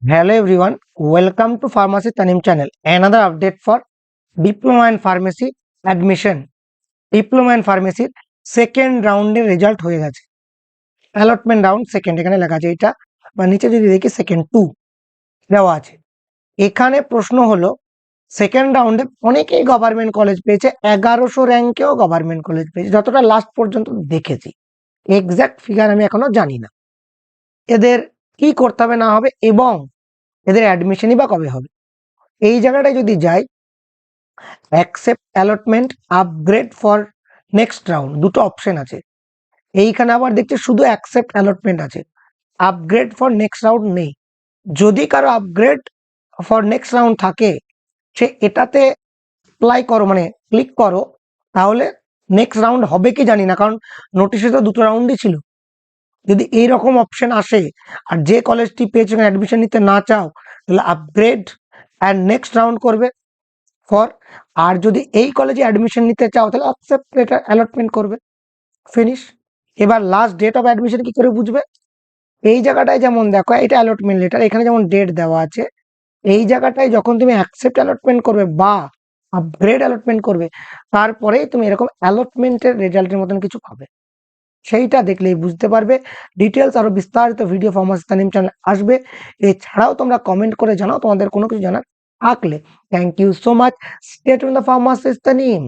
Hello everyone, welcome to Pharmacy Tanim channel. Another update for Diploma in Pharmacy admission. Diploma in Pharmacy second রাউন্ডের result হয়ে গেছে। Allotment round second এখানে লেখা আছে এটা, বা নিচে যদি দেখি সেকেন্ড 2 দেওয়া আছে। এখানে প্রশ্ন হলো সেকেন্ড রাউন্ডে অনেকেই গভর্নমেন্ট কলেজ পেয়েছে, 1100 র্যাঙ্কেও গভর্নমেন্ট কলেজ পেয়েছে, যতটা লাস্ট পর্যন্ত দেখেছি। এক্সাক্ট ফিগার আমি এখনো জানি না এদের কি করতে হবে না হবে, এবং এদের অ্যাডমিশনই বা কবে হবে। এই জায়গাটায় যদি যাই, accept allotment, upgrade for next round, দুটো অপশন আছে। এইখানে আবার দেখছি শুধু অ্যাকসেপ্ট অ্যালটমেন্ট আছে, আপগ্রেড ফর নেক্সট রাউন্ড নেই। যদি কারো আপগ্রেড ফর নেক্সট রাউন্ড থাকে, সে এটাতে অ্যাপ্লাই করো, মানে ক্লিক করো, তাহলে নেক্সট রাউন্ড হবে কি জানি না, কারণ নোটিশে তো দুটো রাউন্ডই ছিল। যদি এইরকম অপশন আসে আর যে কলেজটি পেয়েছে অ্যাডমিশন নিতে না চাও, তাহলে আপগ্রেড অ্যান্ড নেক্সট রাউন্ড করবে ফর, আর যদি এই কলেজে অ্যাডমিশন নিতে চাও তাহলে অ্যাকসেপ্ট লেটার অ্যালটমেন্ট করবে, ফিনিশ। এবার লাস্ট ডেট অফ অ্যাডমিশন কি করে বুঝবে? এই জায়গাটায় যেমন দেখো, এটা অ্যালটমেন্ট লেটার, এখানে যেমন ডেট দেওয়া আছে, এই জায়গাটায় যখন তুমি অ্যাকসেপ্ট অ্যালটমেন্ট করবে বা আপগ্রেড অ্যালটমেন্ট করবে, তারপরেই তুমি এরকম অ্যালটমেন্টের রেজাল্টের মতন কিছু পাবে। সেইটা দেখলেই বুঝতে পারবে। ডিটেলস আরো বিস্তারিত ভিডিও ফার্মাসি তানিম চ্যানেল আসবে। এছাড়াও তোমরা কমেন্ট করে জানাও তোমাদের কোনো কিছু জানার থাকলে। Thank you so much. Stay tune the pharmacist Tanim.